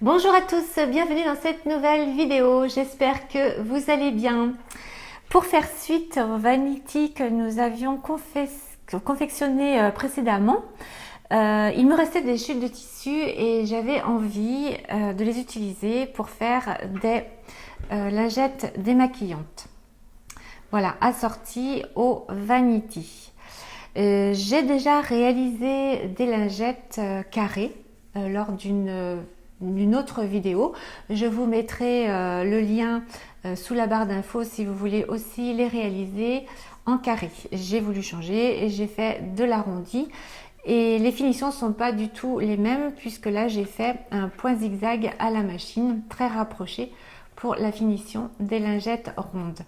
Bonjour à tous, bienvenue dans cette nouvelle vidéo, j'espère que vous allez bien. Pour faire suite au vanity que nous avions confectionné précédemment, il me restait des chutes de tissu et j'avais envie de les utiliser pour faire des lingettes démaquillantes. Voilà, assorties au vanity. J'ai déjà réalisé des lingettes carrées lors d'une autre vidéo. Je vous mettrai le lien sous la barre d'infos si vous voulez aussi les réaliser en carré. J'ai voulu changer et j'ai fait de l'arrondi et les finitions ne sont pas du tout les mêmes puisque là j'ai fait un point zigzag à la machine très rapproché pour la finition des lingettes rondes.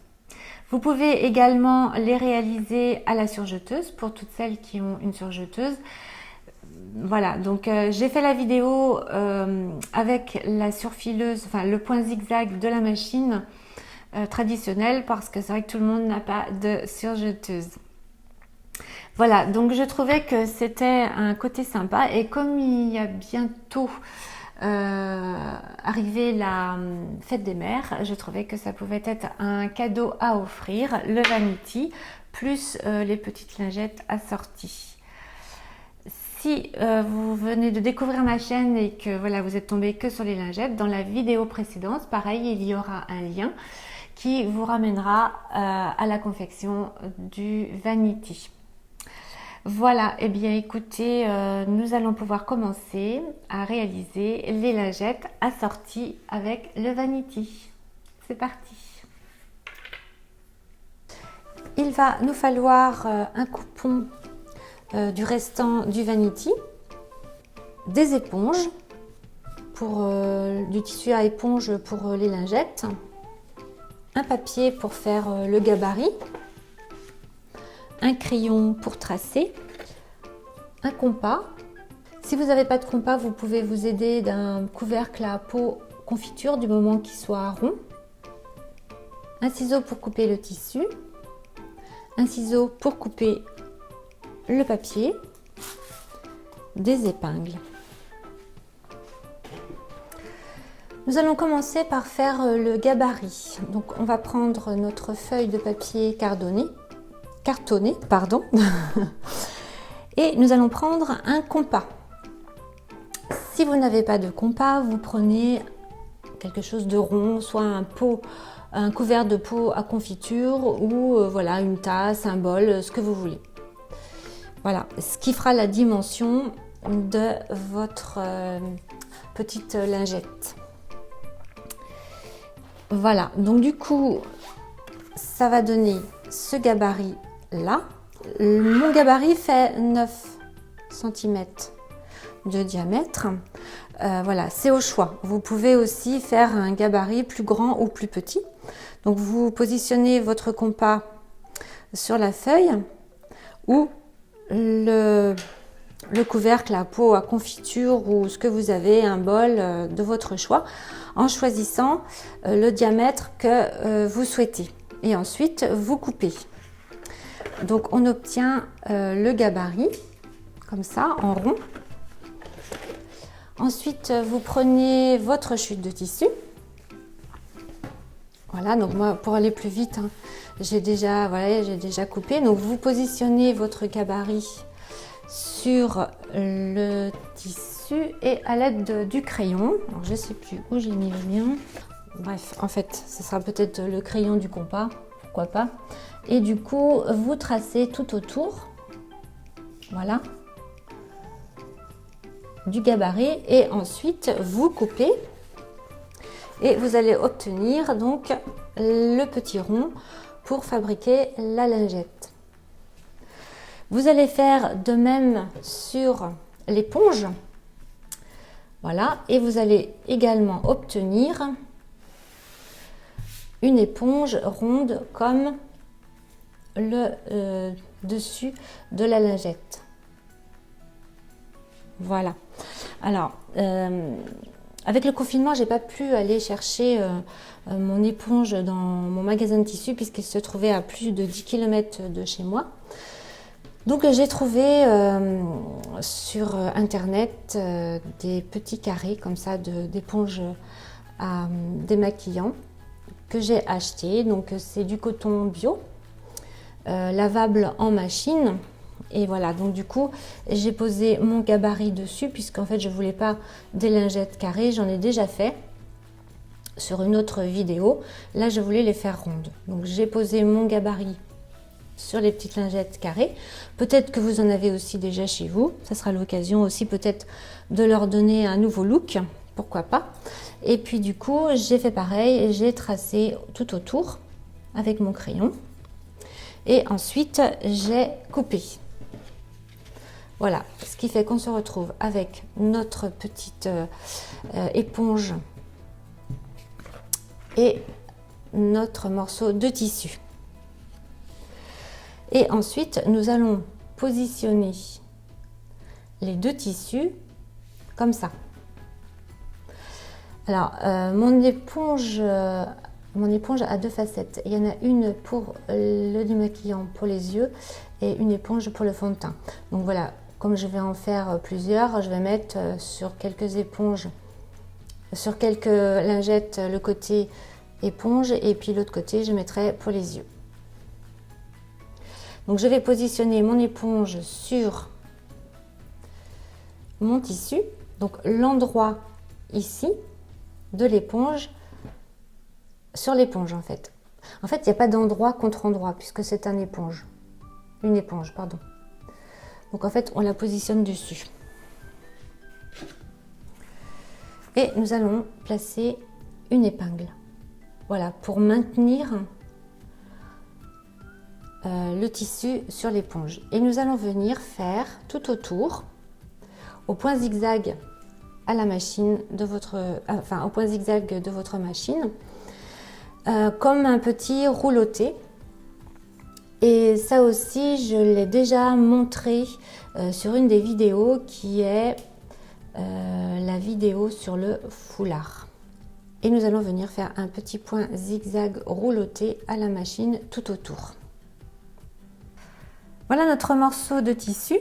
Vous pouvez également les réaliser à la surjeteuse pour toutes celles qui ont une surjeteuse. Voilà, donc j'ai fait la vidéo avec la surfileuse, enfin le point zigzag de la machine traditionnelle parce que c'est vrai que tout le monde n'a pas de surjeteuse. Voilà, donc je trouvais que c'était un côté sympa et comme il y a bientôt arrivé la fête des mères, je trouvais que ça pouvait être un cadeau à offrir, le vanity plus les petites lingettes assorties. Si vous venez de découvrir ma chaîne et que voilà, vous êtes tombé que sur les lingettes, dans la vidéo précédente, pareil, il y aura un lien qui vous ramènera à la confection du vanity. Voilà, et bien écoutez, nous allons pouvoir commencer à réaliser les lingettes assorties avec le vanity. C'est parti. Il va nous falloir un coupon du restant du vanity, des éponges, du tissu à éponge pour les lingettes, un papier pour faire le gabarit, un crayon pour tracer, un compas. Si vous n'avez pas de compas, vous pouvez vous aider d'un couvercle à peau confiture du moment qu'il soit rond, un ciseau pour couper le tissu, un ciseau pour couper le papier, des épingles. Nous allons commencer par faire le gabarit. Donc on va prendre notre feuille de papier cartonnée, et nous allons prendre un compas. Si vous n'avez pas de compas, vous prenez quelque chose de rond, soit un couvert de pot à confiture ou voilà, une tasse, un bol, ce que vous voulez. Voilà, ce qui fera la dimension de votre petite lingette. Voilà, donc du coup, ça va donner ce gabarit là. Mon gabarit fait 9 cm de diamètre. Voilà, c'est au choix. Vous pouvez aussi faire un gabarit plus grand ou plus petit. Donc vous positionnez votre compas sur la feuille ou le couvercle à peau à confiture ou ce que vous avez, un bol de votre choix, en choisissant le diamètre que vous souhaitez. Et ensuite, vous coupez. Donc, on obtient le gabarit, comme ça, en rond. Ensuite, vous prenez votre chute de tissu. Voilà, donc moi, pour aller plus vite, hein, j'ai déjà coupé. Donc, vous positionnez votre gabarit sur le tissu et à l'aide du crayon. Alors, je ne sais plus où j'ai mis le mien. Bref, en fait, ce sera peut-être le crayon du compas, pourquoi pas. Et du coup, vous tracez tout autour, voilà, du gabarit et ensuite vous coupez. Et vous allez obtenir donc le petit rond pour fabriquer la lingette. Vous allez faire de même sur l'éponge. Voilà, et vous allez également obtenir une éponge ronde comme le dessus de la lingette. Voilà. Alors, avec le confinement, j'ai pas pu aller chercher mon éponge dans mon magasin de tissu puisqu'il se trouvait à plus de 10 km de chez moi. Donc j'ai trouvé sur internet des petits carrés comme ça d'éponges démaquillant que j'ai acheté. Donc c'est du coton bio, lavable en machine. Et voilà, donc du coup j'ai posé mon gabarit dessus puisqu'en fait je voulais pas des lingettes carrées, j'en ai déjà fait sur une autre vidéo. Là je voulais les faire rondes, donc j'ai posé mon gabarit sur les petites lingettes carrées. Peut-être que vous en avez aussi déjà chez vous, ça sera l'occasion aussi peut-être de leur donner un nouveau look, pourquoi pas. Et puis du coup j'ai fait pareil, j'ai tracé tout autour avec mon crayon et ensuite j'ai coupé. Voilà, ce qui fait qu'on se retrouve avec notre petite éponge et notre morceau de tissu. Et ensuite, nous allons positionner les deux tissus comme ça. Alors, mon éponge a deux facettes. Il y en a une pour le démaquillant pour les yeux et une éponge pour le fond de teint. Donc voilà, comme je vais en faire plusieurs, je vais mettre sur quelques éponges, sur quelques lingettes le côté éponge et puis l'autre côté je mettrai pour les yeux. Donc je vais positionner mon éponge sur mon tissu, donc l'endroit ici de l'éponge sur l'éponge en fait. En fait, il n'y a pas d'endroit contre endroit puisque c'est une éponge, pardon. Donc en fait, on la positionne dessus. Et nous allons placer une épingle. Voilà, pour maintenir le tissu sur l'éponge. Et nous allons venir faire tout autour, au point zigzag à la machine de votre, au point zigzag de votre machine, comme un petit rouloté. Et ça aussi, je l'ai déjà montré sur une des vidéos qui est la vidéo sur le foulard. Et nous allons venir faire un petit point zigzag rouloté à la machine tout autour. Voilà notre morceau de tissu.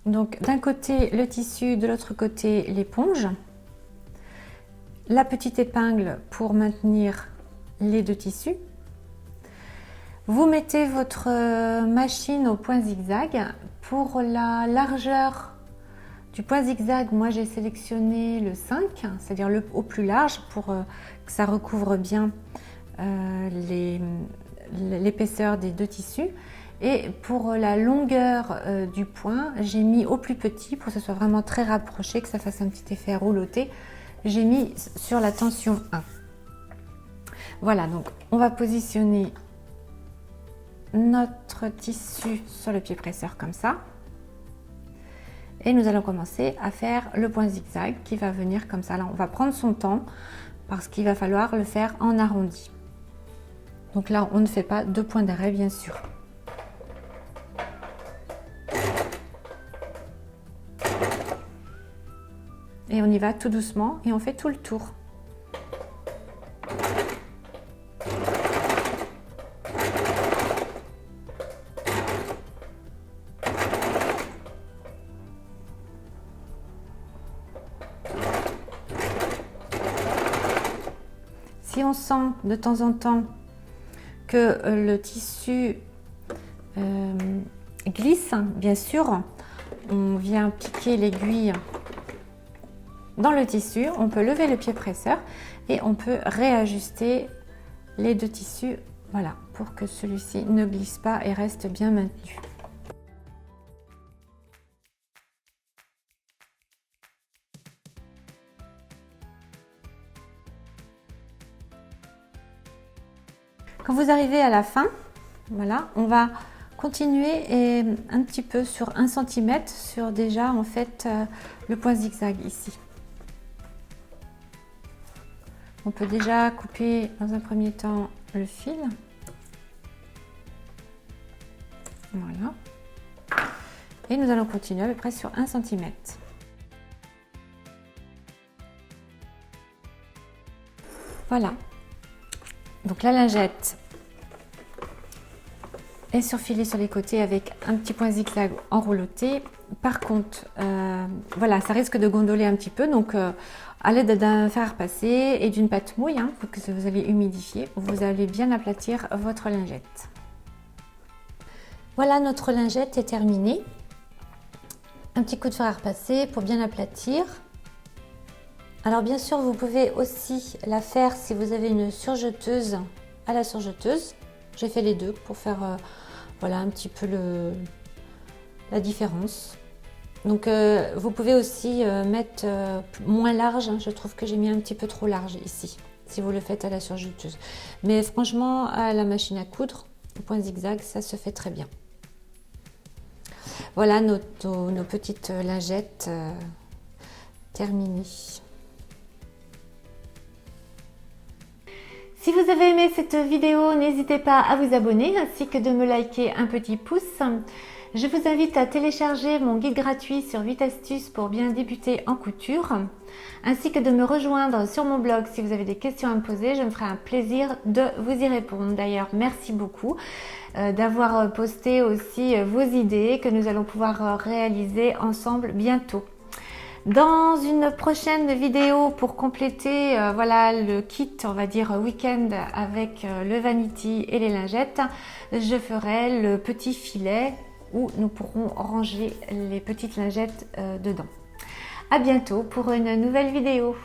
Donc d'un côté le tissu, de l'autre côté l'éponge. La petite épingle pour maintenir les deux tissus. Vous mettez votre machine au point zigzag. Pour la largeur du point zigzag, moi j'ai sélectionné le 5, c'est-à-dire le au plus large pour que ça recouvre bien l'épaisseur des deux tissus. Et pour la longueur du point, j'ai mis au plus petit pour que ce soit vraiment très rapproché, que ça fasse un petit effet rouloté. J'ai mis sur la tension 1. Voilà, donc on va positionner notre tissu sur le pied presseur comme ça. Et nous allons commencer à faire le point zigzag qui va venir comme ça. Là, on va prendre son temps parce qu'il va falloir le faire en arrondi. Donc là, on ne fait pas deux points d'arrêt, bien sûr. Et on y va tout doucement et on fait tout le tour. Si on sent de temps en temps que le tissu glisse, bien sûr, on vient piquer l'aiguille dans le tissu, on peut lever le pied presseur et on peut réajuster les deux tissus, voilà, pour que celui-ci ne glisse pas et reste bien maintenu. Quand vous arrivez à la fin, voilà, on va continuer et un petit peu sur 1 cm sur déjà en fait le point zigzag ici. On peut déjà couper dans un premier temps le fil. Voilà. Et nous allons continuer à peu près sur 1 cm. Voilà. Donc la lingette et surfiler sur les côtés avec un petit point zigzag enrouloté. Par contre, voilà, ça risque de gondoler un petit peu, donc à l'aide d'un fer à repasser et d'une pâte mouille que vous allez humidifier, vous allez bien aplatir votre lingette. Voilà, notre lingette est terminée. Un petit coup de fer à repasser pour bien aplatir. Alors bien sûr, vous pouvez aussi la faire si vous avez une surjeteuse à la surjeteuse. J'ai fait les deux pour faire voilà un petit peu la différence. Donc vous pouvez aussi mettre moins large, je trouve que j'ai mis un petit peu trop large ici, si vous le faites à la surjeteuse. Mais franchement, à la machine à coudre, au point zigzag, ça se fait très bien. Voilà nos petites lingettes terminées. Si vous avez aimé cette vidéo, n'hésitez pas à vous abonner ainsi que de me liker un petit pouce. Je vous invite à télécharger mon guide gratuit sur 8 astuces pour bien débuter en couture, ainsi que de me rejoindre sur mon blog si vous avez des questions à me poser. Je me ferai un plaisir de vous y répondre. D'ailleurs, merci beaucoup d'avoir posté aussi vos idées que nous allons pouvoir réaliser ensemble bientôt. Dans une prochaine vidéo pour compléter voilà le kit, on va dire week-end avec le vanity et les lingettes, je ferai le petit filet où nous pourrons ranger les petites lingettes dedans. À bientôt pour une nouvelle vidéo.